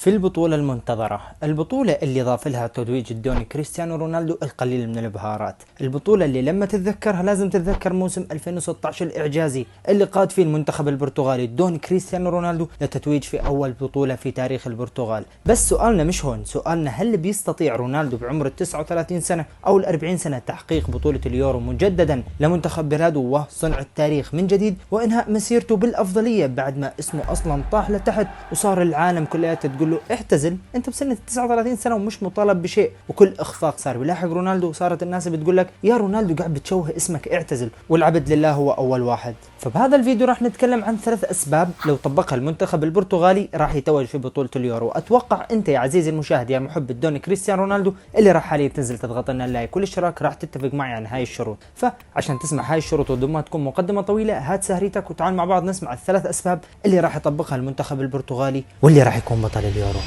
في البطولة المنتظرة، البطولة اللي ضاف لها تتويج الدوني كريستيانو رونالدو القليل من البهارات، البطولة اللي لما تتذكرها لازم تتذكر موسم 2016 الإعجازي اللي قاد فيه المنتخب البرتغالي الدوني كريستيانو رونالدو لتتويج في أول بطولة في تاريخ البرتغال. بس سؤالنا مش هون، سؤالنا هل بيستطيع رونالدو بعمر 39 سنة أو 40 سنة تحقيق بطولة اليورو مجددا لمنتخب بلاده وصنع التاريخ من جديد وإنهاء مسيرته بالأفضلية بعد ما اسمه أصلا طاح لتحت وصار العالم كلها تقول له اعتزل انت بسنة 39 سنة ومش مطالب بشيء، وكل اخفاق صار بيلاحق رونالدو وصارت الناس بتقول لك يا رونالدو قاعد بتشوه اسمك اعتزل، والعبد لله هو اول واحد. فبهذا الفيديو راح نتكلم عن 3 اسباب لو طبقها المنتخب البرتغالي راح يتوج في بطولة اليورو. اتوقع انت يا عزيزي المشاهد يا محب الدوني كريستيانو رونالدو اللي راح حاليا تنزل تضغط لنا اللايك والاشتراك راح تتفق معي عن هاي الشروط. فعشان تسمع هاي الشروط وبدون ما تكون مقدمة طويلة هات سهريتك وتعال مع بعض نسمع ال3 اسباب اللي راح يطبقها المنتخب البرتغالي واللي راح يكون بطل اليورو.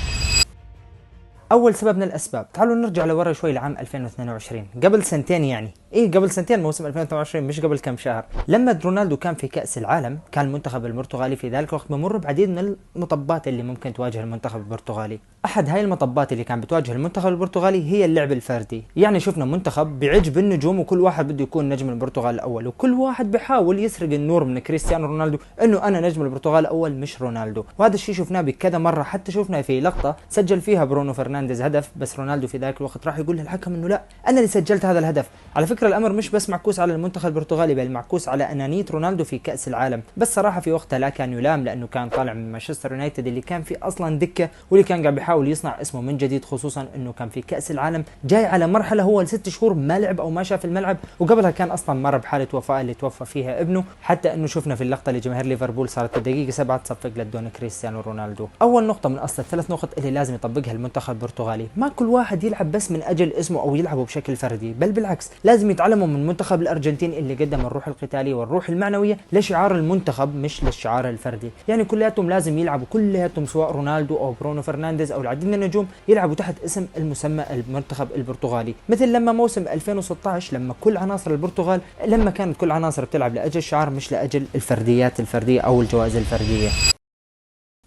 اول سبب من الاسباب، تعالوا نرجع لورا شوي لعام 2022 قبل سنتين، يعني قبل سنتين موسم 2022 مش قبل كم شهر، لما رونالدو كان في كأس العالم كان المنتخب البرتغالي في ذلك الوقت بمر بعديد من المطبات اللي ممكن تواجه المنتخب البرتغالي. احد هاي المطبات اللي كان بتواجه المنتخب البرتغالي هي اللعب الفردي، يعني شفنا منتخب بيعج بالنجوم وكل واحد بده يكون نجم البرتغال الاول، وكل واحد بيحاول يسرق النور من كريستيانو رونالدو انه انا نجم البرتغال الاول مش رونالدو، وهذا الشيء شفناه بكذا مره، حتى شفنا في لقطه سجل فيها برونو فرنانديز هدف بس رونالدو في ذاك الوقت راح يقول للحكم انه لا انا اللي سجلت هذا الهدف. على فكره الامر مش بس معكوس على المنتخب البرتغالي بل معكوس على انانيه رونالدو في كاس العالم، بس صراحه في وقتها لا كان يلام لانه كان طالع من مانشستر يونايتد اللي كان فيه اصلا دكه واللي كان قاعد بيحاول يصنع اسمه من جديد، خصوصا انه كان في كاس العالم جاي على مرحله هو ل6 شهور ما لعب او ما شاف الملعب، وقبلها كان اصلا مر بحاله وفاه اللي توفى فيها ابنه، حتى انه شفنا في اللقطه اللي جماهير ليفربول صارت الدقيقه 7 تصفق للدون كريستيانو رونالدو. اول نقطه من اصل ال3 نقط اللي لازم يطبقها المنتخب البرتغالي، ما كل واحد يلعب بس من اجل اسمه او يلعبوا بشكل فردي، بل بالعكس لازم يتعلموا من منتخب الارجنتين اللي قدم الروح القتاليه والروح المعنويه لشعار المنتخب مش للشعار الفردي، يعني كلياتهم لازم يلعبوا كلياتهم سواء رونالدو او برونو فرنانديز او العديد من النجوم يلعبوا تحت اسم المسمى المنتخب البرتغالي، مثل لما موسم 2016 لما كل عناصر البرتغال لما كانت كل عناصر بتلعب لاجل الشعار مش لاجل الفرديات الفرديه او الجوائز الفرديه.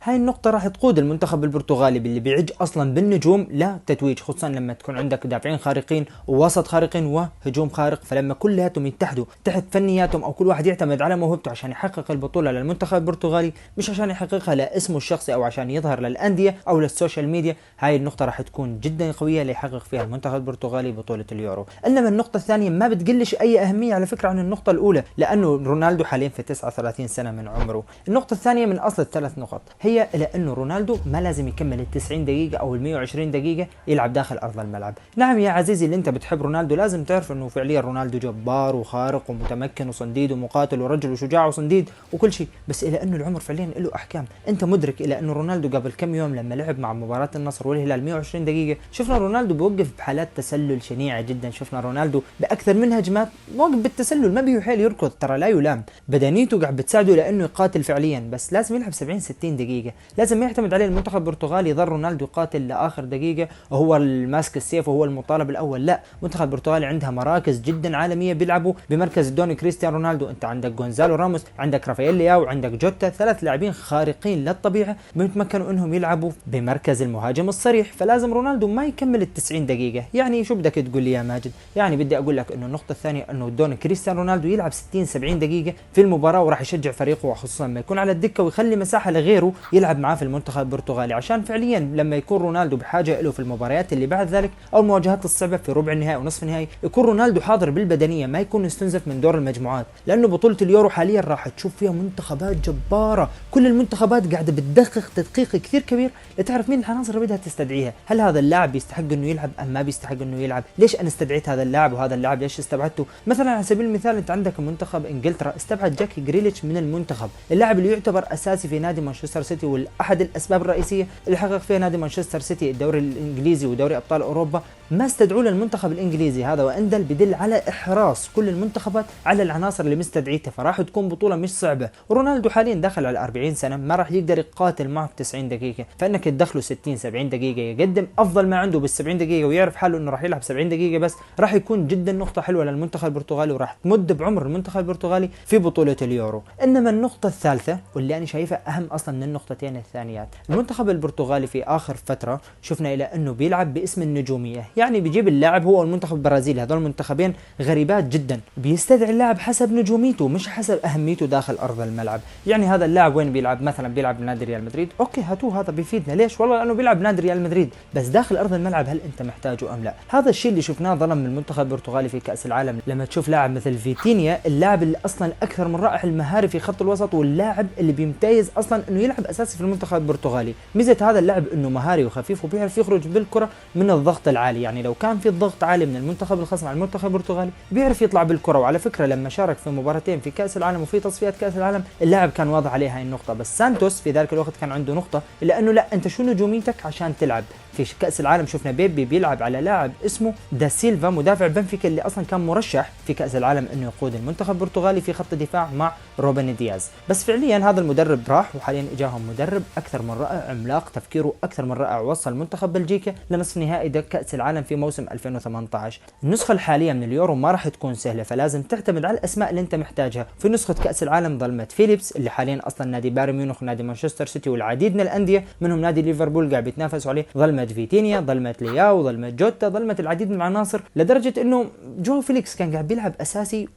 هاي النقطة راح تقود المنتخب البرتغالي باللي بيعج اصلا بالنجوم لتتويج، خصوصا لما تكون عندك دافعين خارقين ووسط خارقين وهجوم خارق، فلما كلياتهم يتحدوا تحت فنياتهم او كل واحد يعتمد على موهبته عشان يحقق البطولة للمنتخب البرتغالي مش عشان يحققها لاسمه الشخصي او عشان يظهر للاندية او للسوشيال ميديا، هاي النقطة راح تكون جدا قوية ليحقق فيها المنتخب البرتغالي بطولة اليورو. انما النقطة الثانية ما بتقلش اي اهمية على فكرة عن النقطة الاولى، لانه رونالدو حاليا في 39 سنة من عمره. النقطة الثانية من اصل ال3 نقط هي لانه رونالدو ما لازم يكمل ال90 دقيقة او ال120 دقيقة يلعب داخل ارض الملعب. نعم يا عزيزي اللي انت بتحب رونالدو لازم تعرف انه فعليا رونالدو جبار وخارق ومتمكن وصنديد ومقاتل ورجل وشجاع وصنديد وكل شيء، بس الى انه العمر فعليا له احكام. انت مدرك الى انه رونالدو قبل كم يوم لما لعب مع مباراة النصر والهلال 120 دقيقة شفنا رونالدو بوقف بحالات تسلل شنيعة جدا، شفنا رونالدو باكثر من هجمات موقف بالتسلل ما بيحاول يركض، ترى لا يلام، بدنيته قاعد بتساعده لانه يقاتل فعليا، بس لازم يلعب 70 60 دقيقة، لازم يعتمد عليه المنتخب البرتغالي يظل رونالدو قاتل لاخر دقيقه وهو الماسك السيف وهو المطالب الاول، لا، المنتخب البرتغالي عندها مراكز جدا عالميه بيلعبوا بمركز الدوني كريستيانو رونالدو، انت عندك غونزالو راموس، عندك رافائيل لياو، عندك جوتا، 3 لاعبين خارقين للطبيعه بيتمكنوا انهم يلعبوا بمركز المهاجم الصريح، فلازم رونالدو ما يكمل ال90 دقيقه. يعني شو بدك تقول لي يا ماجد؟ يعني بدي اقول لك انه النقطه الثانيه انه الدوني كريستيانو رونالدو يلعب 60 70 دقيقه في المباراه وراح يشجع فريقه وخصوصا لما يكون على الدكه ويخلي مساحه لغيره يلعب معاه في المنتخب البرتغالي، عشان فعليا لما يكون رونالدو بحاجه له في المباريات اللي بعد ذلك او المواجهات الصعبه في ربع النهائي ونصف النهائي يكون رونالدو حاضر بالبدنيه، ما يكون يستنزف من دور المجموعات، لانه بطوله اليورو حاليا راح تشوف فيها منتخبات جباره، كل المنتخبات قاعده بتدقق تدقيق كثير كبير لتعرف مين العناصر اللي بدها تستدعيها، هل هذا اللاعب يستحق انه يلعب ام ما بيستحق انه يلعب، ليش انا استدعيت هذا اللاعب وهذا اللاعب ليش استبعدته. مثلا على سبيل المثال انت عندك منتخب انجلترا استبعد جاكي جريليتش من المنتخب، اللاعب اللي يعتبر اساسي في نادي مانشستر سيتي واحد الاسباب الرئيسيه اللي حقق فيها نادي مانشستر سيتي الدوري الانجليزي ودوري ابطال اوروبا، ما استدعوا للمنتخب الانجليزي هذا، وان دل بدل على احراص كل المنتخبات على العناصر اللي مستدعيتها، فراح تكون بطوله مش صعبه، ورونالدو حاليا داخل على 40 سنه ما راح يقدر يقاتل معه 90 دقيقه، فانك تدخله 60 70 دقيقه يقدم افضل ما عنده بال70 دقيقه ويعرف حاله انه راح يلعب 70 دقيقه بس، راح يكون جدا نقطه حلوه للمنتخب البرتغالي وراح تمد بعمر المنتخب البرتغالي في بطوله اليورو. انما النقطه الثالثه واللي انا شايفها اهم اصلا من النقطه النقطتين الثانيات. المنتخب البرتغالي في آخر فترة شفنا إلى أنه بيلعب باسم النجومية، يعني بيجيب اللاعب هو المنتخب البرازيلي، هذول المنتخبين غريبات جدا، بيستدعي اللاعب حسب نجوميته مش حسب أهميته داخل أرض الملعب. يعني هذا اللاعب وين بيلعب؟ مثلا بيلعب بنادي ريال مدريد، أوكي هاتوه هذا بيفيدنا، ليش؟ والله لأنه بيلعب بنادي ريال مدريد، بس داخل أرض الملعب هل أنت محتاجه أم لا؟ هذا الشيء اللي شفناه ظلم من المنتخب البرتغالي في كأس العالم. لما تشوف لاعب مثل فيتينيا، اللاعب اللي أصلا أكثر من رائع المهاري في خط الوسط، واللاعب اللي بيمتاز أصلا إنه يلعب أساسي في المنتخب البرتغالي، ميزة هذا اللاعب إنه مهاري وخفيف وبيعرف يخرج بالكرة من الضغط العالي. يعني لو كان في الضغط عالي من المنتخب الخصم على المنتخب البرتغالي بيعرف يطلع بالكرة. وعلى فكرة لما شارك في مباراتين في كأس العالم وفي تصفيات كأس العالم اللاعب كان واضح عليه هاي النقطة، بس سانتوس في ذلك الوقت كان عنده نقطة، إلا أنه لا، أنت شو نجوميتك عشان تلعب في كأس العالم؟ شفنا بيبي بيلعب على لاعب اسمه دا سيلفا مدافع بنفيكا اللي اصلا كان مرشح في كأس العالم انه يقود المنتخب البرتغالي في خط الدفاع مع روبن دياز، بس فعليا هذا المدرب راح وحاليا اجاهم مدرب اكثر من رائع، عملاق تفكيره اكثر من رائع، وصل منتخب بلجيكا لنصف نهائي كأس العالم في موسم 2018. النسخة الحالية من اليورو ما راح تكون سهلة، فلازم تعتمد على الاسماء اللي انت محتاجها. في نسخة كأس العالم ظلمت فيليبس اللي حاليا اصلا نادي بايرن ميونخ ونادي مانشستر سيتي والعديد من الاندية منهم نادي ليفربول قاعد بيتنافسوا عليه، ظلمت فيتينيا، ظلمت لياو، ظلمت جوتا، ظلمت العديد من العناصر، لدرجة انه جو فيليكس كان قاعد بيلعب اساسي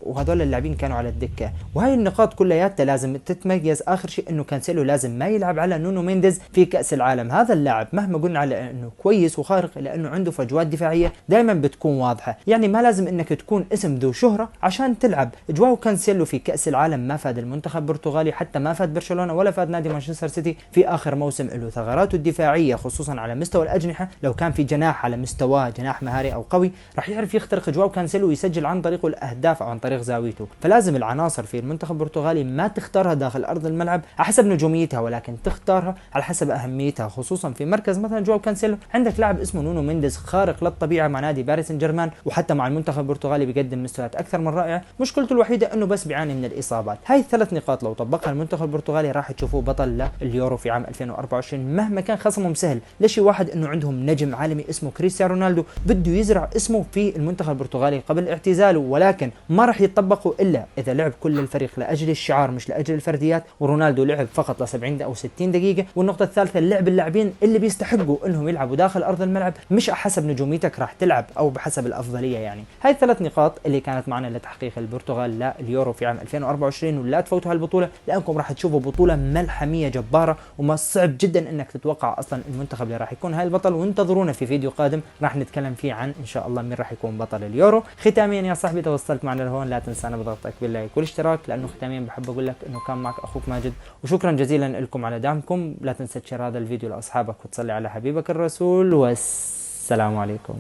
وهذول اللاعبين كانوا على الدكة. وهي النقاط كلياتها لازم تتميز. اخر شيء انه كانسيلو لازم ما يلعب على نونو مينديز في كأس العالم. هذا اللاعب مهما قلنا على انه كويس وخارق لانه عنده فجوات دفاعية دائما بتكون واضحة، يعني ما لازم انك تكون اسم ذو شهرة عشان تلعب. جواو كانسيلو في كأس العالم ما فاد المنتخب البرتغالي، حتى ما فاد برشلونة ولا فاد نادي مانشستر سيتي في اخر موسم له. ثغراته الدفاعية خصوصا على مستوى الاجنحة، لو كان في جناح على مستواه جناح مهاري او قوي راح يعرف يخترق جواو كانسيلو ويسجل عن طريقه الاهداف او عن طريق زاويته. فلازم العناصر في المنتخب البرتغالي ما تختارها داخل ارض الملعب على حسب نجوميتها، ولكن تختارها على حسب اهميتها، خصوصا في مركز مثلا جواو كانسيلو. عندك لاعب اسمه نونو مينديز خارق للطبيعه مع نادي باريس سان جيرمان، وحتى مع المنتخب البرتغالي بيقدم مستويات اكثر من رائعه، مشكلته الوحيده انه بس بيعاني من الاصابات. هاي الثلاث نقاط لو طبقها المنتخب البرتغالي راح تشوفوه بطل لليورو في عام 2024 مهما كان خصمهم سهل. لشيء واحد انه عندهم نجم عالمي اسمه كريستيانو رونالدو بده يزرع اسمه في المنتخب البرتغالي قبل اعتزاله، ولكن ما راح يطبقوا الا اذا لعب كل الفريق لاجل الشعار مش لاجل الفرديات، ورونالدو لعب فقط ل 70 او 60 دقيقه. والنقطه الثالثه اللعب اللاعبين اللي بيستحقوا انهم يلعبوا داخل ارض الملعب، مش حسب نجوميتك راح تلعب او بحسب الافضليه. يعني هاي الثلاث نقاط اللي كانت معنا لتحقيق البرتغال لليورو في عام 2024، ولا تفوتوا هالبطوله لانكم راح تشوفوا بطوله ملحميه جباره، وما صعب جدا انك تتوقع اصلا المنتخب اللي راح يكون هاي البطل. وانتظرونا في فيديو قادم راح نتكلم فيه عن ان شاء الله مين راح يكون بطل اليورو. ختاميا يا صاحبي توصلت معنا لهون لا تنسانا بضغطك باللايك والاشتراك، لانه ختاميا بحب اقول لك انه كان معك اخوك ماجد، وشكرا جزيلا لكم على دعمكم. لا تنسى تشير هذا الفيديو لاصحابك وتصلي على حبيبك الرسول، والسلام عليكم.